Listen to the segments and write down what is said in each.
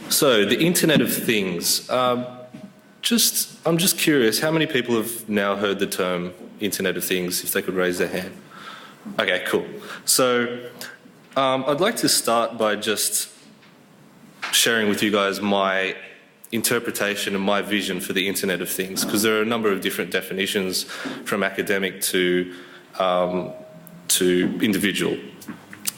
So, the Internet of Things. I'm just curious, how many people have now heard the term Internet of Things, if they could raise their hand? Okay, cool. So, I'd like to start by just sharing with you guys my interpretation and my vision for the Internet of Things, because there are a number of different definitions, from academic to individual.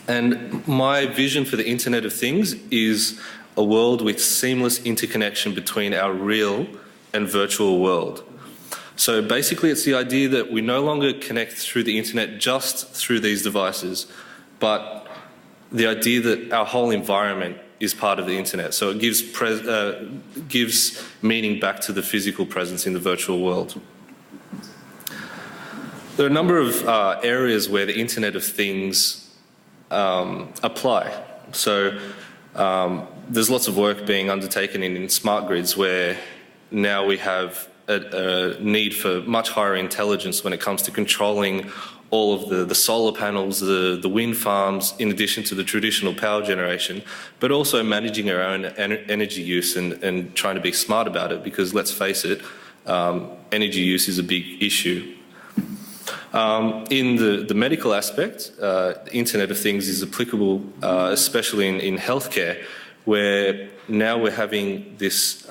And my vision for the Internet of Things is a world with seamless interconnection between our real and virtual world. So basically it's the idea that we no longer connect through the internet just through these devices, but the idea that our whole environment is part of the internet. So it gives meaning back to the physical presence in the virtual world. There are a number of areas where the Internet of Things apply. So there's lots of work being undertaken in smart grids, where now we have a need for much higher intelligence when it comes to controlling all of the solar panels, the wind farms, in addition to the traditional power generation, but also managing our own energy use and trying to be smart about it, because let's face it, energy use is a big issue. In the medical aspect, the Internet of Things is applicable, especially in healthcare, where now we're having this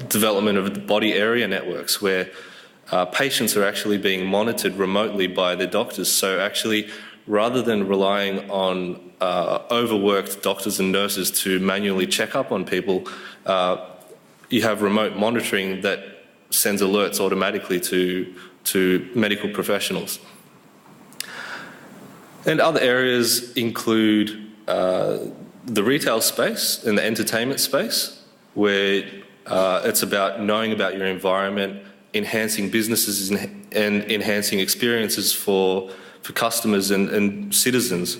development of the body area networks, where patients are actually being monitored remotely by their doctors. So actually, rather than relying on overworked doctors and nurses to manually check up on people, you have remote monitoring that sends alerts automatically to medical professionals. And other areas include the retail space and the entertainment space, where it's about knowing about your environment, enhancing businesses and enhancing experiences for customers and citizens.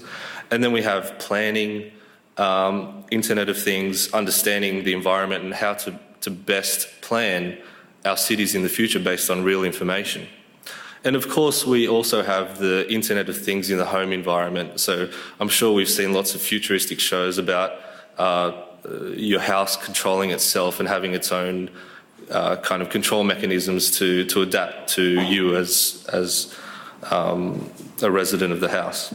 And then we have planning, Internet of Things, understanding the environment and how to best plan our cities in the future based on real information. And of course, we also have the Internet of Things in the home environment. So I'm sure we've seen lots of futuristic shows about your house controlling itself and having its own kind of control mechanisms to adapt to you as a resident of the house.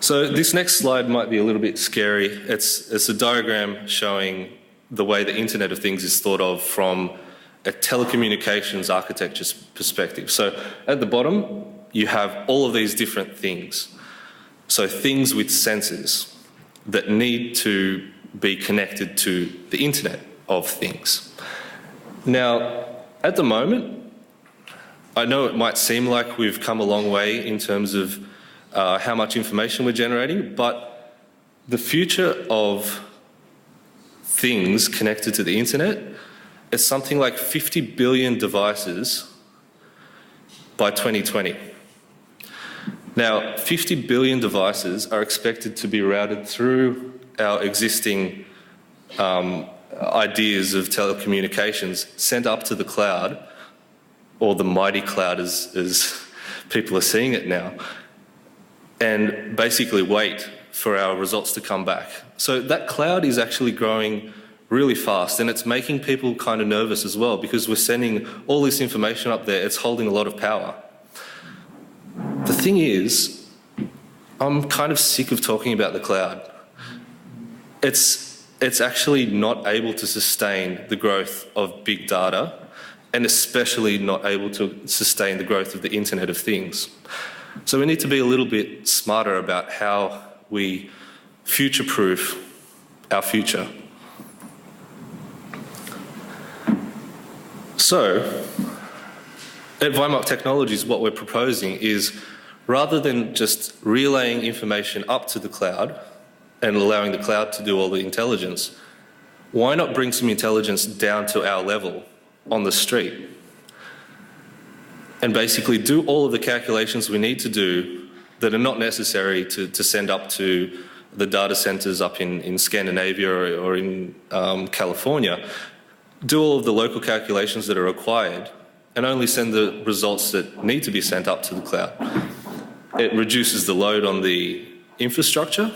So this next slide might be a little bit scary. It's a diagram showing the way the Internet of Things is thought of from a telecommunications architecture perspective. So at the bottom, you have all of these different things. So things with sensors that need to be connected to the Internet of Things. Now, at the moment, I know it might seem like we've come a long way in terms of how much information we're generating, but the future of things connected to the internet, it's something like 50 billion devices by 2020. Now, 50 billion devices are expected to be routed through our existing ideas of telecommunications, sent up to the cloud, or the mighty cloud as people are seeing it now, and basically wait for our results to come back. So that cloud is actually growing really fast, and it's making people kind of nervous as well, because we're sending all this information up there. It's holding a lot of power. The thing is, I'm kind of sick of talking about the cloud. It's actually not able to sustain the growth of big data, and especially not able to sustain the growth of the Internet of Things. So we need to be a little bit smarter about how we future-proof our future. So, at VIMOC Technologies, what we're proposing is, rather than just relaying information up to the cloud and allowing the cloud to do all the intelligence, why not bring some intelligence down to our level on the street and basically do all of the calculations we need to do that are not necessary to send up to the data centers up in Scandinavia or in California, do all of the local calculations that are required and only send the results that need to be sent up to the cloud. It reduces the load on the infrastructure,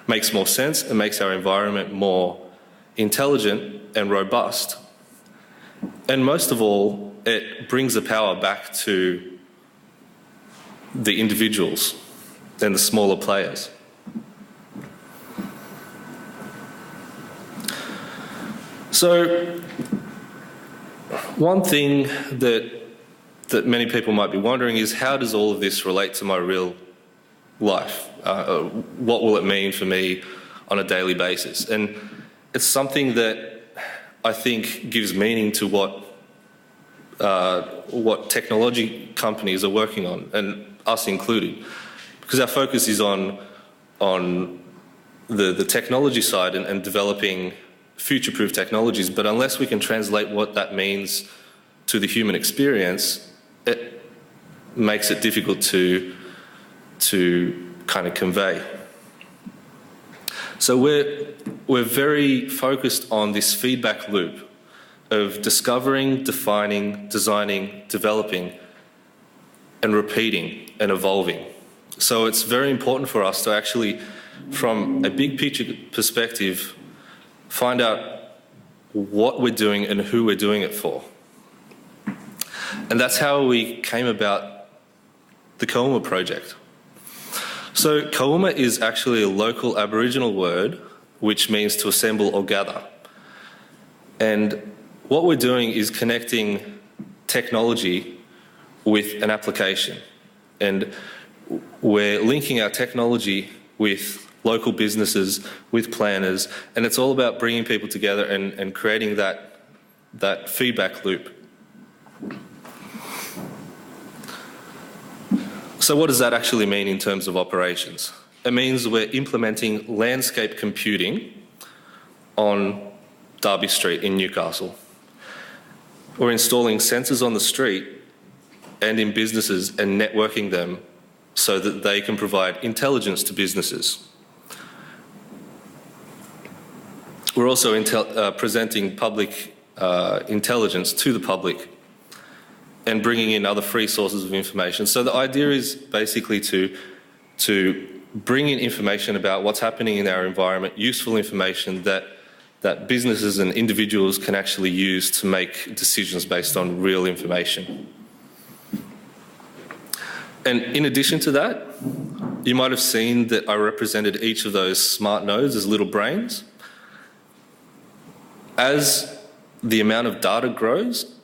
makes more sense, and makes our environment more intelligent and robust. And most of all, it brings the power back to the individuals and the smaller players. So, one thing that many people might be wondering is, how does all of this relate to my real life? What will it mean for me on a daily basis? And it's something that I think gives meaning to what technology companies are working on, and us included, because our focus is on the technology side and developing future-proof technologies. But unless we can translate what that means to the human experience, it makes it difficult to kind of convey. So we're very focused on this feedback loop of discovering, defining, designing, developing, and repeating and evolving. So it's very important for us to actually, from a big picture perspective, find out what we're doing and who we're doing it for. And that's how we came about the Kauma project. So Kauma is actually a local Aboriginal word which means to assemble or gather. And what we're doing is connecting technology with an application. And we're linking our technology with local businesses, with planners, and it's all about bringing people together and creating that feedback loop. So what does that actually mean in terms of operations? It means we're implementing landscape computing on Derby Street in Newcastle. We're installing sensors on the street and in businesses and networking them so that they can provide intelligence to businesses. We're also presenting public intelligence to the public and bringing in other free sources of information. So the idea is basically to bring in information about what's happening in our environment, useful information that businesses and individuals can actually use to make decisions based on real information. And in addition to that, you might have seen that I represented each of those smart nodes as little brains. As the amount of data grows,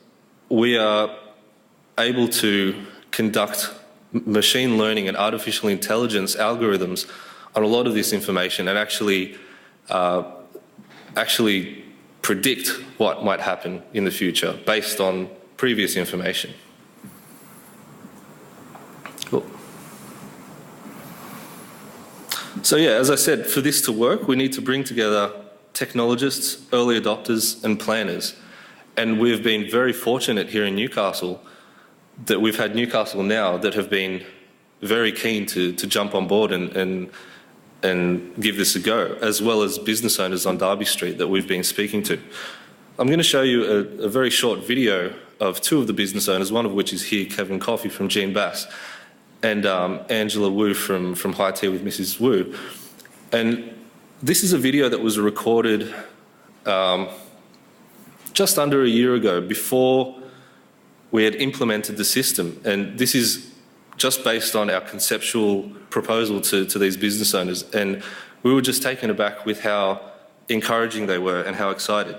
we are able to conduct machine learning and artificial intelligence algorithms on a lot of this information and actually predict what might happen in the future based on previous information. Cool. So yeah, as I said, for this to work, we need to bring together technologists, early adopters, and planners. And we've been very fortunate here in Newcastle that we've had Newcastle now that have been very keen to jump on board and give this a go, as well as business owners on Derby Street that we've been speaking to. I'm going to show you a very short video of two of the business owners, one of which is here, Kevin Coffey from Jean Bass, and Angela Wu from High Tea with Mrs. Wu. And this is a video that was recorded just under a year ago, before we had implemented the system. And this is just based on our conceptual proposal to these business owners. And we were just taken aback with how encouraging they were and how excited. I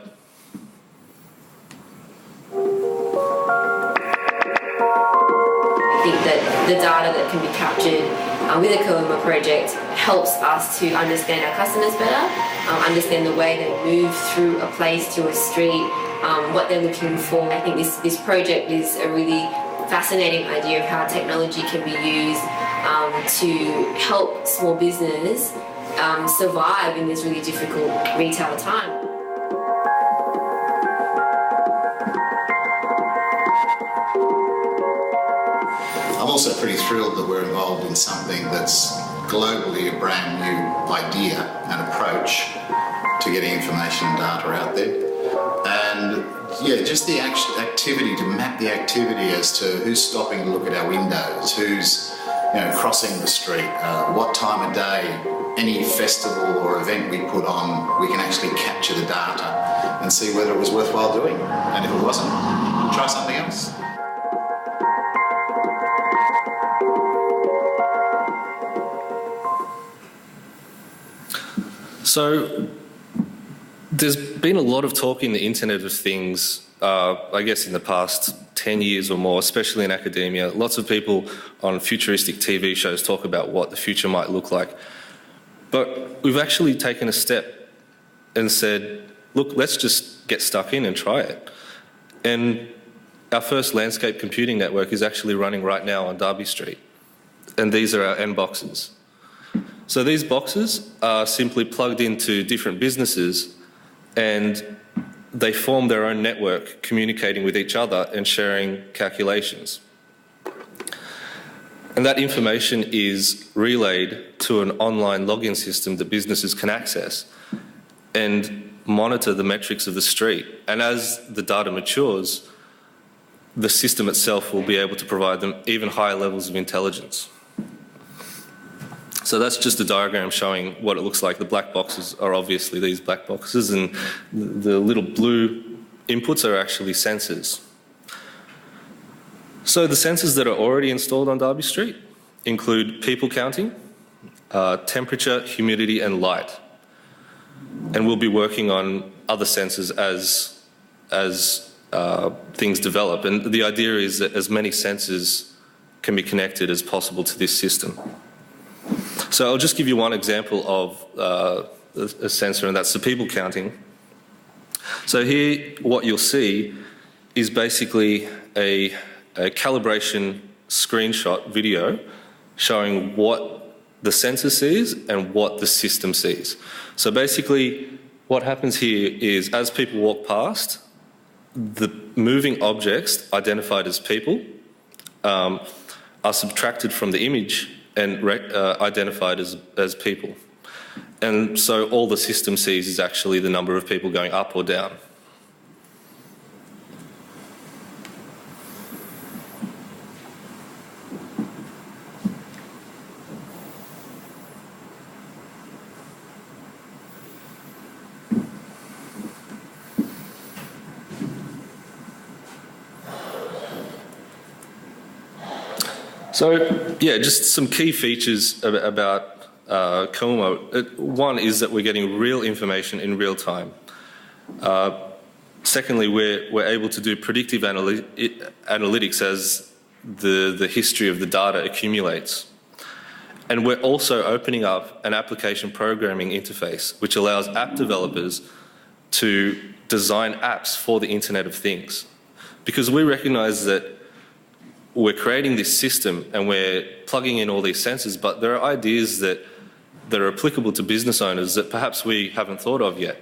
think that the data that can be captured with the Kauma project helps us to understand our customers better, understand the way they move through a place to a street, what they're looking for. I think this project is a really fascinating idea of how technology can be used to help small business survive in this really difficult retail time. I'm also pretty thrilled that we're involved in something that's globally a brand new idea and approach to getting information and data out there. And yeah, just the activity, to map the activity as to who's stopping to look at our windows, who's crossing the street, what time of day, any festival or event we put on, we can actually capture the data and see whether it was worthwhile doing. And if it wasn't, try something else. So there's been a lot of talk in the Internet of Things, I guess in the past 10 years or more, especially in academia. Lots of people on futuristic TV shows talk about what the future might look like. But we've actually taken a step and said, look, let's just get stuck in and try it. And our first landscape computing network is actually running right now on Derby Street. And these are our N boxes. So these boxes are simply plugged into different businesses and they form their own network, communicating with each other and sharing calculations. And that information is relayed to an online login system that businesses can access and monitor the metrics of the street. And as the data matures, the system itself will be able to provide them even higher levels of intelligence. So that's just a diagram showing what it looks like. The black boxes are obviously these black boxes, and the little blue inputs are actually sensors. So the sensors that are already installed on Derby Street include people counting, temperature, humidity and light. And we'll be working on other sensors as things develop. And the idea is that as many sensors can be connected as possible to this system. So I'll just give you one example of a sensor, and that's the people counting. So here what you'll see is basically a calibration screenshot video showing what the sensor sees and what the system sees. So basically what happens here is as people walk past, the moving objects identified as people are subtracted from the image and identified as people. And so all the system sees is actually the number of people going up or down. So, yeah, just some key features about COMO. One is that we're getting real information in real time. Secondly, we're able to do predictive analytics as the history of the data accumulates. And we're also opening up an application programming interface, which allows app developers to design apps for the Internet of Things. Because we recognize that we're creating this system and we're plugging in all these sensors, but there are ideas that are applicable to business owners that perhaps we haven't thought of yet.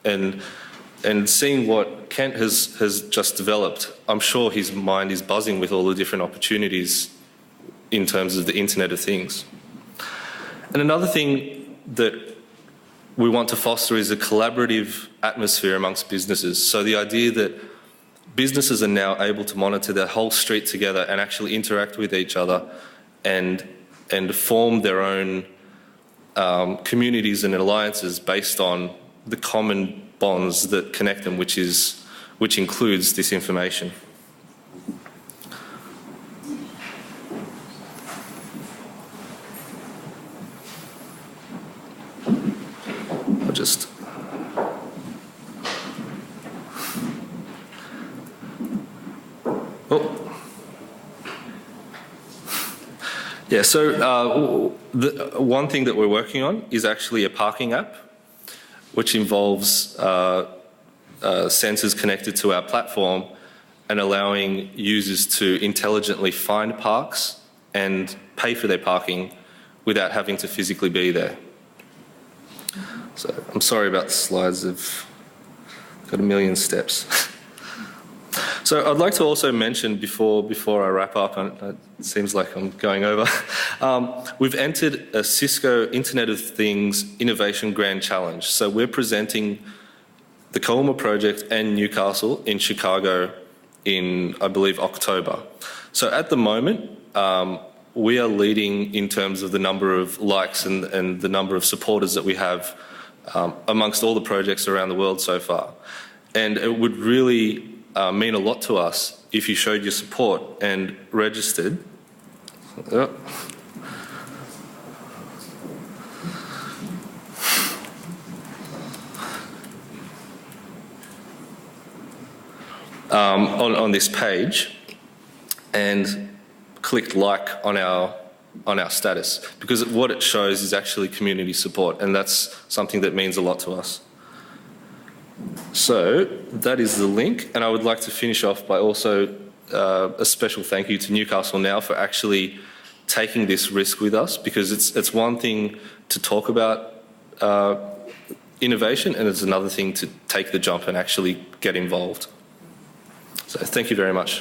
And seeing what Kent has just developed, I'm sure his mind is buzzing with all the different opportunities in terms of the Internet of Things. And another thing that we want to foster is a collaborative atmosphere amongst businesses. So the idea that businesses are now able to monitor their whole street together and actually interact with each other and form their own communities and alliances based on the common bonds that connect them, which includes this information. I'll just yeah, so the one thing that we're working on is actually a parking app, which involves sensors connected to our platform and allowing users to intelligently find parks and pay for their parking without having to physically be there. So I'm sorry about the slides, they've got a million steps. So I'd like to also mention before I wrap up, and it seems like I'm going over, we've entered a Cisco Internet of Things Innovation Grand Challenge. So we're presenting the Colma project and Newcastle in Chicago in, I believe, October. So at the moment, we are leading in terms of the number of likes and the number of supporters that we have amongst all the projects around the world so far. And it would really mean a lot to us if you showed your support and registered. On this page and clicked like on our status, because what it shows is actually community support, and that's something that means a lot to us. So that is the link, and I would like to finish off by also a special thank you to Newcastle Now for actually taking this risk with us, because it's one thing to talk about innovation, and it's another thing to take the jump and actually get involved. So thank you very much.